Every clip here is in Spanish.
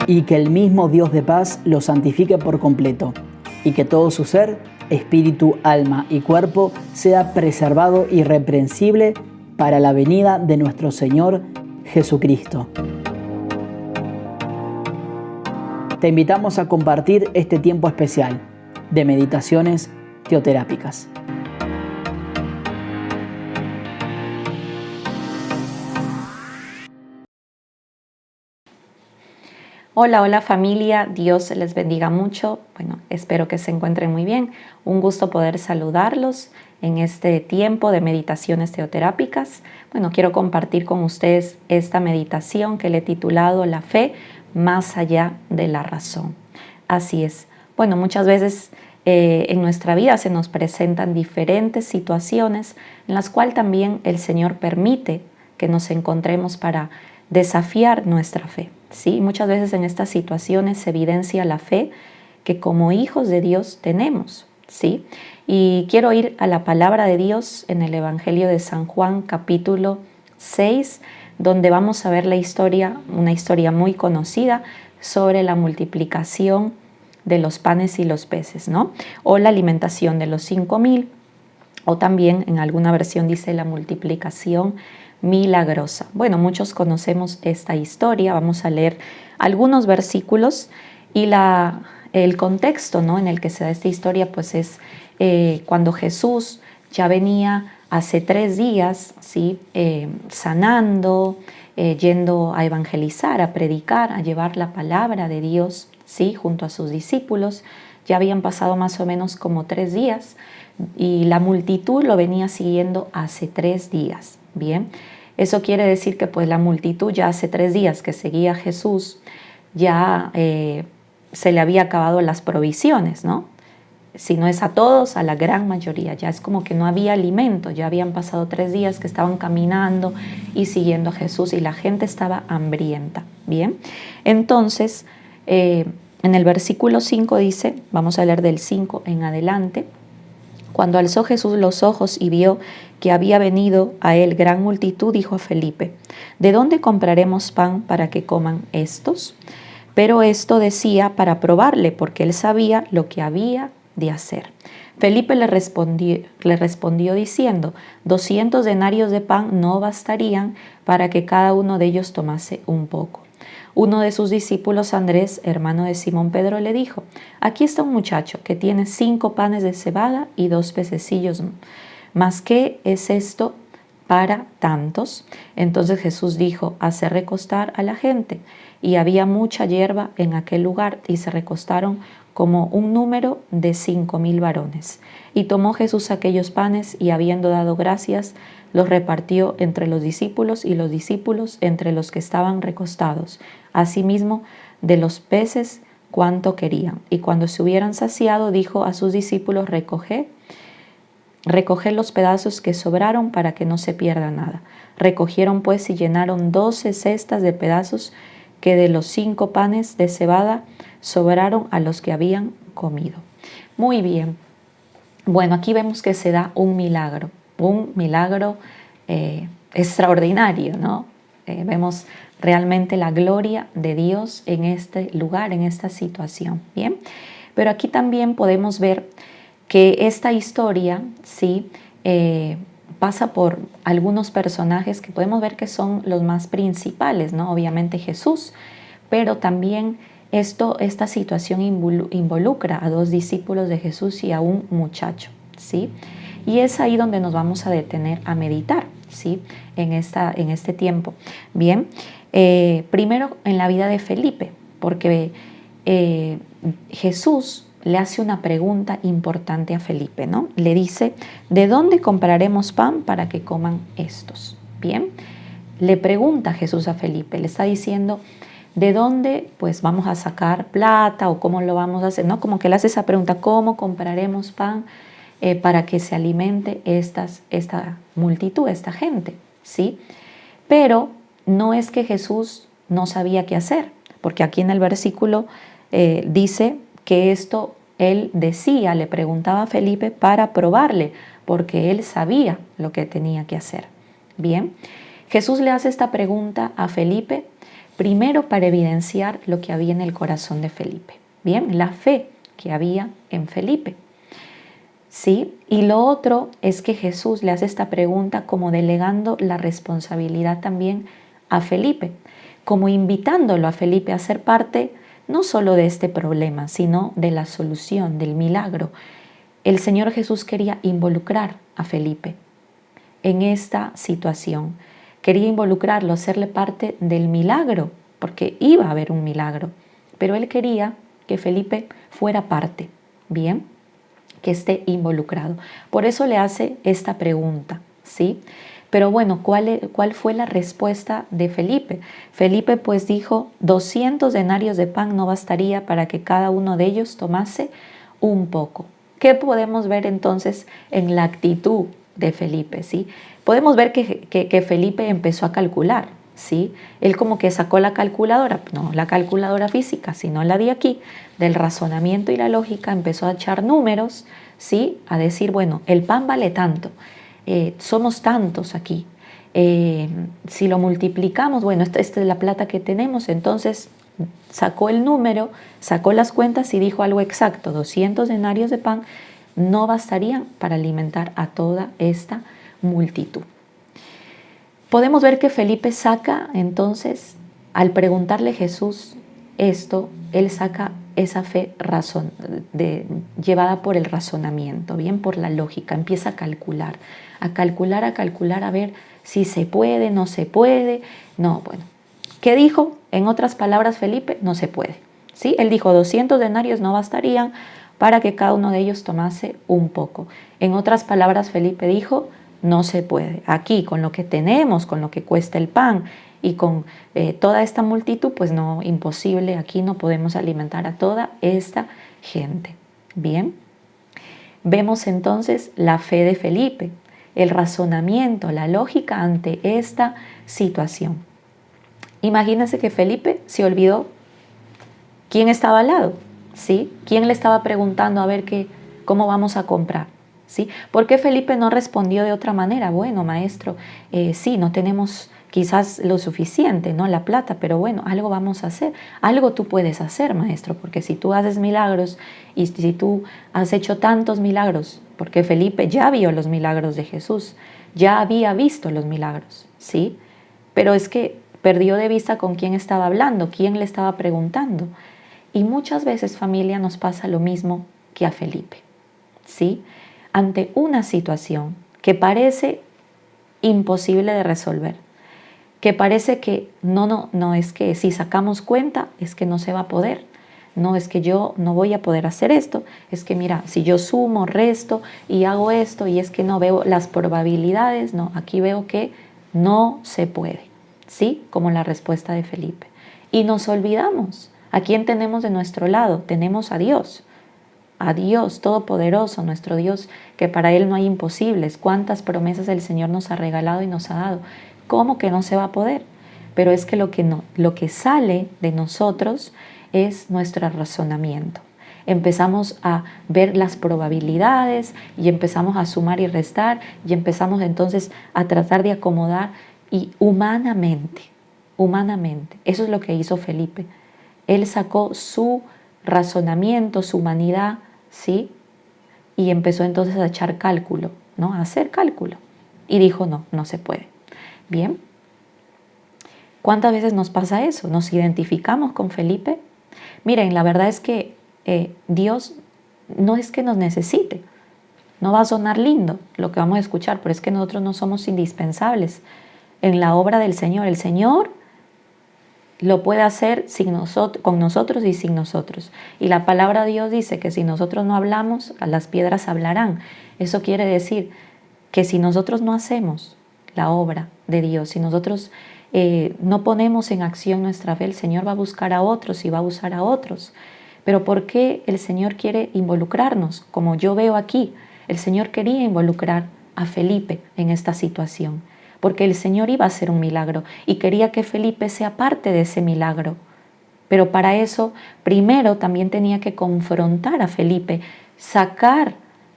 y que el mismo Dios de paz los santifique por completo, y que todo su ser, espíritu, alma y cuerpo, sea preservado irreprensible para la venida de nuestro Señor Jesucristo. Te invitamos a compartir este tiempo especial de meditaciones teoterápicas. Hola, hola familia, Dios les bendiga mucho. Bueno, espero que se encuentren muy bien. Un gusto poder saludarlos en este tiempo de meditaciones teoterápicas. Bueno, quiero compartir con ustedes esta meditación que le he titulado La fe más allá de la razón. Así es. Bueno, muchas veces en nuestra vida se nos presentan diferentes situaciones en las cuales también el Señor permite que nos encontremos para desafiar nuestra fe. ¿Sí? Muchas veces en estas situaciones se evidencia la fe que como hijos de Dios tenemos. ¿Sí? Y quiero ir a la palabra de Dios en el Evangelio de San Juan, capítulo 6, donde vamos a ver la historia, una historia muy conocida sobre la multiplicación de los panes y los peces, ¿no? O la alimentación de los 5,000, o también en alguna versión dice la multiplicación milagrosa. Bueno, muchos conocemos esta historia. Vamos a leer algunos versículos y el contexto, ¿no?, en el que se da esta historia pues es cuando Jesús ya venía hace 3 días, ¿sí?, sanando, yendo a evangelizar, a predicar, a llevar la palabra de Dios, ¿sí?, junto a sus discípulos. Ya habían pasado más o menos como 3 días y la multitud lo venía siguiendo hace 3 días. Bien, eso quiere decir que pues la multitud ya hace 3 días que seguía a Jesús, ya se le había acabado las provisiones, ¿no? Si no es a todos, a la gran mayoría. Ya es como que no había alimento, ya habían pasado 3 días que estaban caminando y siguiendo a Jesús y la gente estaba hambrienta. Bien, entonces en el versículo 5 dice, vamos a leer del 5 en adelante: cuando alzó Jesús los ojos y vio que había venido a él gran multitud, dijo a Felipe: ¿de dónde compraremos pan para que coman estos? Pero esto decía para probarle, porque él sabía lo que había de hacer. Felipe le respondió diciendo: 200 denarios de pan no bastarían para que cada uno de ellos tomase un poco. Uno de sus discípulos, Andrés, hermano de Simón Pedro, le dijo: aquí está un muchacho que tiene 5 panes de cebada y 2 pececillos. ¿Mas qué es esto para tantos? Entonces Jesús dijo: hacer recostar a la gente. Y había mucha hierba en aquel lugar, y se recostaron como un número de 5,000 varones. Y tomó Jesús aquellos panes, y habiendo dado gracias, los repartió entre los discípulos, y los discípulos entre los que estaban recostados. Asimismo, de los peces cuanto querían. Y cuando se hubieran saciado, dijo a sus discípulos: recoged los pedazos que sobraron para que no se pierda nada. Recogieron pues y llenaron 12 cestas de pedazos que de los 5 panes de cebada sobraron a los que habían comido. Muy bien. Bueno, aquí vemos que se da un milagro extraordinario, ¿no? Vemos realmente la gloria de Dios en este lugar, en esta situación. Bien, pero aquí también podemos ver que esta historia, sí, pasa por algunos personajes que podemos ver que son los más principales, ¿no? Obviamente Jesús, pero también esta situación involucra a 2 discípulos de Jesús y a un muchacho, ¿sí? Y es ahí donde nos vamos a detener a meditar, ¿sí?, en este tiempo. Bien, primero en la vida de Felipe, porque Jesús le hace una pregunta importante a Felipe, ¿no? Le dice: ¿de dónde compraremos pan para que coman estos? Bien, le pregunta Jesús a Felipe, le está diciendo: ¿de dónde pues vamos a sacar plata o cómo lo vamos a hacer? ¿No? Como que le hace esa pregunta: ¿cómo compraremos pan para que se alimente esta multitud, esta gente? ¿Sí? Pero no es que Jesús no sabía qué hacer, porque aquí en el versículo dice que esto él decía, le preguntaba a Felipe para probarle, porque él sabía lo que tenía que hacer. Bien, Jesús le hace esta pregunta a Felipe, Primero, para evidenciar lo que había en el corazón de Felipe. Bien, la fe que había en Felipe. ¿Sí? Y lo otro es que Jesús le hace esta pregunta como delegando la responsabilidad también a Felipe, como invitándolo a Felipe a ser parte no solo de este problema, sino de la solución, del milagro. El Señor Jesús quería involucrar a Felipe en esta situación. Quería involucrarlo, hacerle parte del milagro, porque iba a haber un milagro. Pero él quería que Felipe fuera parte, ¿bien? Que esté involucrado. Por eso le hace esta pregunta, ¿sí? Pero bueno, ¿cuál fue la respuesta de Felipe? Felipe pues dijo, 200 denarios de pan no bastaría para que cada uno de ellos tomase un poco. ¿Qué podemos ver entonces en la actitud de Felipe? ¿Sí? Podemos ver que Felipe empezó a calcular, ¿sí? Él como que sacó la calculadora, no la calculadora física, sino la de aquí, del razonamiento y la lógica, empezó a echar números, ¿sí? A decir, bueno, el pan vale tanto, somos tantos aquí, si lo multiplicamos, bueno, esta es la plata que tenemos, entonces sacó el número, sacó las cuentas y dijo algo exacto, 200 denarios de pan no bastarían para alimentar a toda esta multitud. Podemos ver que Felipe saca entonces, al preguntarle a Jesús esto, él saca esa fe llevada por el razonamiento, bien por la lógica, empieza a calcular, a ver si se puede, no se puede. No, bueno, ¿qué dijo? En otras palabras, Felipe, no se puede. ¿Sí? Él dijo 200 denarios no bastarían para que cada uno de ellos tomase un poco. En otras palabras, Felipe dijo, no se puede. Aquí, con lo que tenemos, con lo que cuesta el pan y con toda esta multitud, pues no, imposible, aquí no podemos alimentar a toda esta gente. Bien, vemos entonces la fe de Felipe, el razonamiento, la lógica ante esta situación. Imagínense que Felipe se olvidó quién estaba al lado, ¿sí? ¿Quién le estaba preguntando a ver cómo vamos a comprar? ¿Sí? ¿Por qué Felipe no respondió de otra manera? Bueno, maestro, sí, no tenemos quizás lo suficiente, ¿no? La plata, pero bueno, algo vamos a hacer. Algo tú puedes hacer, maestro, porque si tú haces milagros y si tú has hecho tantos milagros, porque Felipe ya vio los milagros de Jesús, ya había visto los milagros, ¿sí? Pero es que perdió de vista con quién estaba hablando, quién le estaba preguntando. Y muchas veces, familia, nos pasa lo mismo que a Felipe, ¿sí? Ante una situación que parece imposible de resolver, que parece que no es que si sacamos cuenta es que no se va a poder, no es que yo no voy a poder hacer esto, es que mira, si yo sumo, resto y hago esto y es que no veo las probabilidades, no, aquí veo que no se puede, ¿sí? Como la respuesta de Felipe. Y nos olvidamos, ¿a quién tenemos de nuestro lado? Tenemos a Dios Todopoderoso, nuestro Dios, que para Él no hay imposibles. ¿Cuántas promesas el Señor nos ha regalado y nos ha dado? ¿Cómo que no se va a poder? Pero es que lo que sale de nosotros es nuestro razonamiento. Empezamos a ver las probabilidades y empezamos a sumar y restar y empezamos entonces a tratar de acomodar y humanamente, eso es lo que hizo Felipe. Él sacó su razonamiento, su humanidad, ¿sí? Y empezó entonces a echar cálculo, ¿no? A hacer cálculo. Y dijo, no se puede. Bien. ¿Cuántas veces nos pasa eso? ¿Nos identificamos con Felipe? Miren, la verdad es que Dios no es que nos necesite. No va a sonar lindo lo que vamos a escuchar, pero es que nosotros no somos indispensables en la obra del Señor. El Señor lo puede hacer con nosotros y sin nosotros. Y la palabra de Dios dice que si nosotros no hablamos, las piedras hablarán. Eso quiere decir que si nosotros no hacemos la obra de Dios, si nosotros no ponemos en acción nuestra fe, el Señor va a buscar a otros y va a usar a otros. Pero ¿por qué el Señor quiere involucrarnos? Como yo veo aquí, el Señor quería involucrar a Felipe en esta situación, porque el Señor iba a hacer un milagro y quería que Felipe sea parte de ese milagro. Pero para eso, primero también tenía que confrontar a Felipe, sacar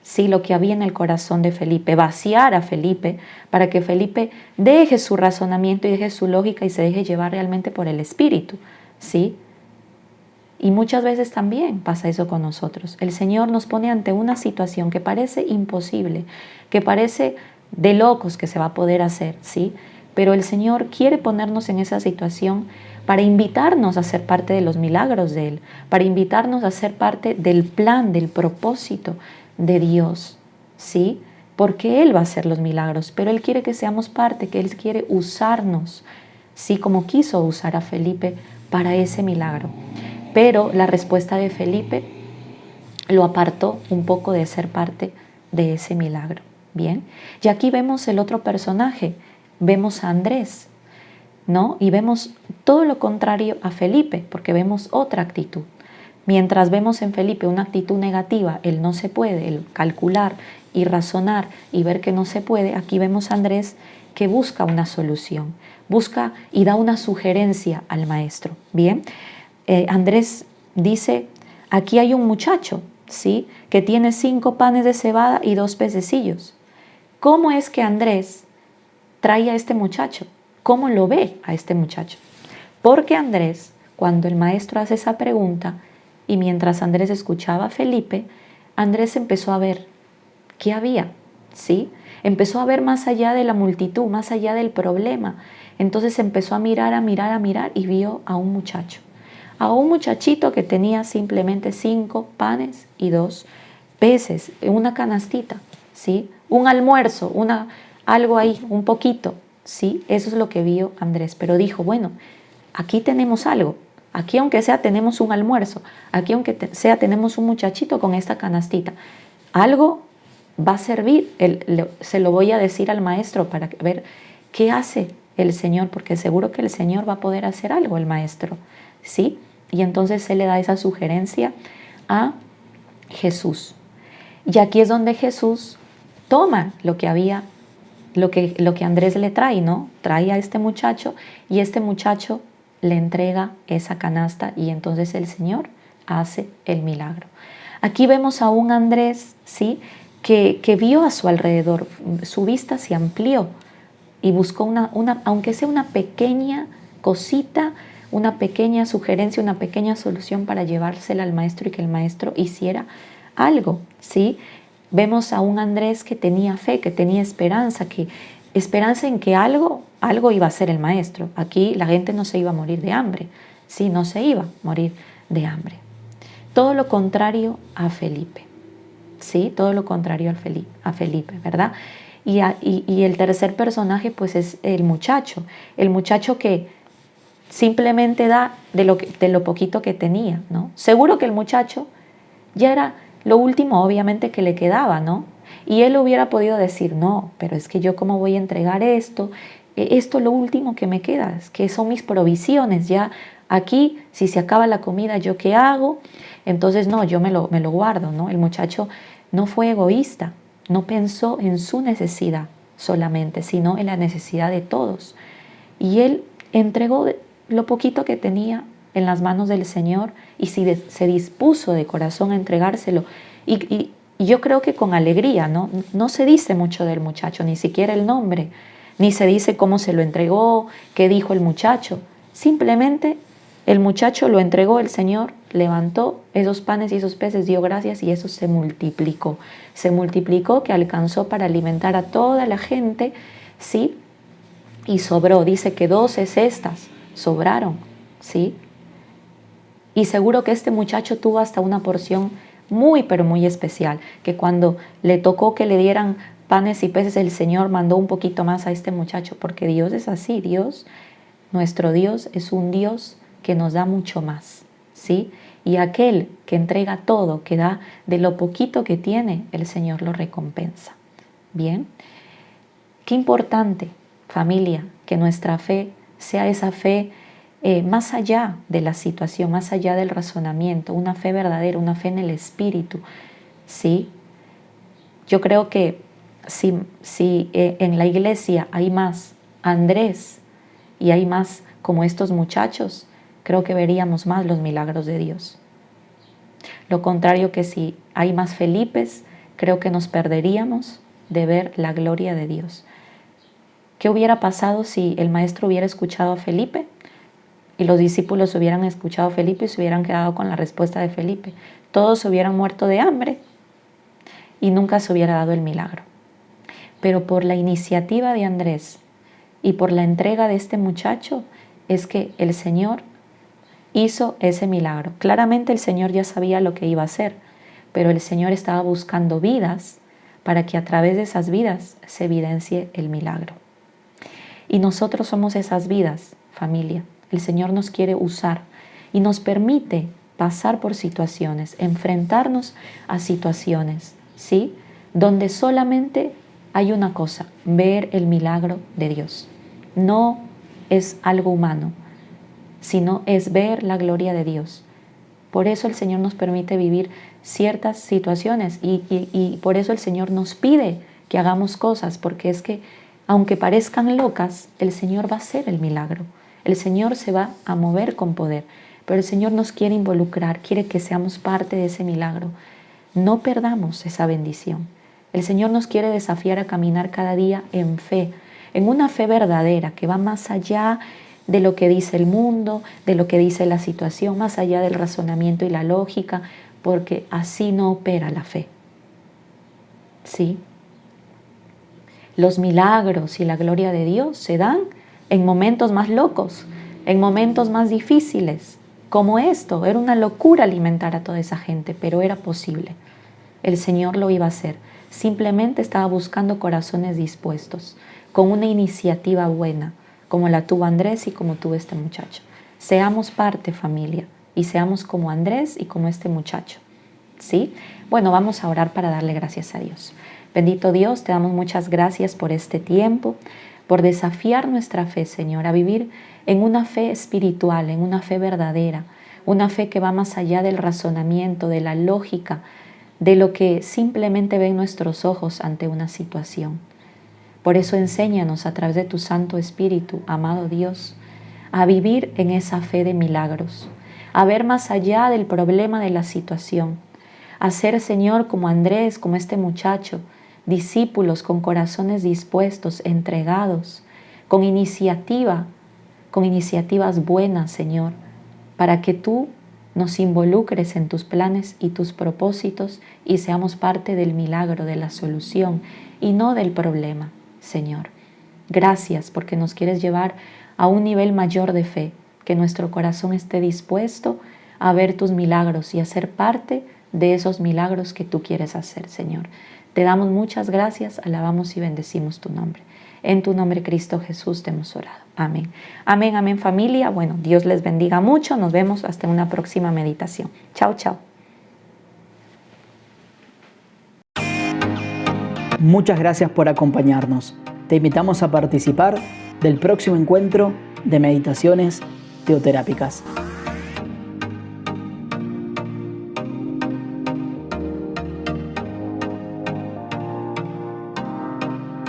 sí, lo que había en el corazón de Felipe, vaciar a Felipe para que Felipe deje su razonamiento y deje su lógica y se deje llevar realmente por el Espíritu, ¿sí? Y muchas veces también pasa eso con nosotros. El Señor nos pone ante una situación que parece imposible, que parece de locos que se va a poder hacer, ¿sí? Pero el Señor quiere ponernos en esa situación para invitarnos a ser parte de los milagros de Él, para invitarnos a ser parte del plan, del propósito de Dios, ¿sí? Porque Él va a hacer los milagros, pero Él quiere que seamos parte, que Él quiere usarnos, ¿sí? Como quiso usar a Felipe para ese milagro. Pero la respuesta de Felipe lo apartó un poco de ser parte de ese milagro. Bien, y aquí vemos el otro personaje, vemos a Andrés, ¿no? Y vemos todo lo contrario a Felipe, porque vemos otra actitud. Mientras vemos en Felipe una actitud negativa, el no se puede, el calcular y razonar y ver que no se puede, aquí vemos a Andrés que busca una solución, busca y da una sugerencia al maestro. Bien, Andrés dice, aquí hay un muchacho, ¿sí? Que tiene 5 panes de cebada y 2 pececillos. ¿Cómo es que Andrés trae a este muchacho? ¿Cómo lo ve a este muchacho? Porque Andrés, cuando el maestro hace esa pregunta, y mientras Andrés escuchaba a Felipe, Andrés empezó a ver qué había, ¿sí? Empezó a ver más allá de la multitud, más allá del problema. Entonces empezó a mirar y vio a un muchacho. A un muchachito que tenía simplemente 5 panes y 2 peces, una canastita, ¿sí? Un almuerzo, algo ahí, un poquito, ¿sí? Eso es lo que vio Andrés. Pero dijo, bueno, aquí tenemos algo. Aquí aunque sea tenemos un almuerzo. Aquí aunque sea tenemos un muchachito con esta canastita. Algo va a servir. Se lo voy a decir al maestro para ver qué hace el Señor, porque seguro que el Señor va a poder hacer algo, el maestro, ¿sí? Y entonces se le da esa sugerencia a Jesús. Y aquí es donde Jesús toma lo que Andrés le trae, ¿no? Trae a este muchacho y este muchacho le entrega esa canasta y entonces el Señor hace el milagro. Aquí vemos a un Andrés, ¿sí? Que vio a su alrededor, su vista se amplió y buscó aunque sea una pequeña cosita, una pequeña sugerencia, una pequeña solución para llevársela al maestro y que el maestro hiciera algo, ¿sí? Vemos a un Andrés que tenía fe, que tenía esperanza en que algo iba a hacer el maestro. Aquí la gente no se iba a morir de hambre, sí, no se iba a morir de hambre. Todo lo contrario a Felipe, sí, todo lo contrario a Felipe, ¿verdad? Y el tercer personaje pues es el muchacho que simplemente da de lo poquito que tenía, ¿no? Seguro que el muchacho ya era lo último obviamente que le quedaba, ¿no? Y él hubiera podido decir, no, pero es que yo cómo voy a entregar esto, esto lo último que me queda, es que son mis provisiones, ya aquí si se acaba la comida, ¿yo qué hago? Entonces no, yo me lo guardo, ¿no? El muchacho no fue egoísta, no pensó en su necesidad solamente, sino en la necesidad de todos. Y él entregó lo poquito que tenía en las manos del Señor y se dispuso de corazón a entregárselo. Y yo creo que con alegría, ¿no? No se dice mucho del muchacho, ni siquiera el nombre, ni se dice cómo se lo entregó, qué dijo el muchacho. Simplemente el muchacho lo entregó, el Señor levantó esos panes y esos peces, dio gracias y eso se multiplicó. Se multiplicó que alcanzó para alimentar a toda la gente, ¿sí? Y sobró, dice que 12 cestas sobraron, ¿sí? Y seguro que este muchacho tuvo hasta una porción muy, pero muy especial, que cuando le tocó que le dieran panes y peces, el Señor mandó un poquito más a este muchacho, porque Dios es así, nuestro Dios es un Dios que nos da mucho más, ¿sí? Y aquel que entrega todo, que da de lo poquito que tiene, el Señor lo recompensa. Bien, qué importante, familia, que nuestra fe sea esa fe más allá de la situación, más allá del razonamiento, una fe verdadera, una fe en el Espíritu, ¿sí? Yo creo que si en la iglesia hay más Andrés y hay más como estos muchachos, creo que veríamos más los milagros de Dios. Lo contrario que si hay más Felipes, creo que nos perderíamos de ver la gloria de Dios. ¿Qué hubiera pasado si el maestro hubiera escuchado a Felipe y los discípulos hubieran escuchado a Felipe y se hubieran quedado con la respuesta de Felipe? Todos se hubieran muerto de hambre y nunca se hubiera dado el milagro. Pero por la iniciativa de Andrés y por la entrega de este muchacho es que el Señor hizo ese milagro. Claramente el Señor ya sabía lo que iba a hacer, pero el Señor estaba buscando vidas para que a través de esas vidas se evidencie el milagro. Y nosotros somos esas vidas, familia. El Señor nos quiere usar y nos permite pasar por situaciones, enfrentarnos a situaciones, ¿sí? Donde solamente hay una cosa, ver el milagro de Dios. No es algo humano, sino es ver la gloria de Dios. Por eso el Señor nos permite vivir ciertas situaciones y por eso el Señor nos pide que hagamos cosas, porque es que aunque parezcan locas, el Señor va a hacer el milagro. El Señor se va a mover con poder, pero el Señor nos quiere involucrar, quiere que seamos parte de ese milagro. No perdamos esa bendición. El Señor nos quiere desafiar a caminar cada día en fe, en una fe verdadera que va más allá de lo que dice el mundo, de lo que dice la situación, más allá del razonamiento y la lógica, porque así no opera la fe. ¿Sí? Los milagros y la gloria de Dios se dan en momentos más locos, en momentos más difíciles, como esto. Era una locura alimentar a toda esa gente, pero era posible. El Señor lo iba a hacer. Simplemente estaba buscando corazones dispuestos, con una iniciativa buena, como la tuvo Andrés y como tuvo este muchacho. Seamos parte, familia, y seamos como Andrés y como este muchacho. ¿Sí? Bueno, vamos a orar para darle gracias a Dios. Bendito Dios, te damos muchas gracias por este tiempo, por desafiar nuestra fe, Señor, a vivir en una fe espiritual, en una fe verdadera, una fe que va más allá del razonamiento, de la lógica, de lo que simplemente ven nuestros ojos ante una situación. Por eso enséñanos a través de tu Santo Espíritu, amado Dios, a vivir en esa fe de milagros, a ver más allá del problema de la situación, a ser, Señor, como Andrés, como este muchacho, discípulos con corazones dispuestos, entregados, con iniciativas buenas, Señor, para que tú nos involucres en tus planes y tus propósitos y seamos parte del milagro, de la solución y no del problema, Señor. Gracias porque nos quieres llevar a un nivel mayor de fe, que nuestro corazón esté dispuesto a ver tus milagros y a ser parte de esos milagros que tú quieres hacer, Señor. Te damos muchas gracias, alabamos y bendecimos tu nombre. En tu nombre, Cristo Jesús, te hemos orado. Amén. Amén, amén, familia. Bueno, Dios les bendiga mucho. Nos vemos hasta una próxima meditación. Chao, chao. Muchas gracias por acompañarnos. Te invitamos a participar del próximo encuentro de meditaciones teoterápicas.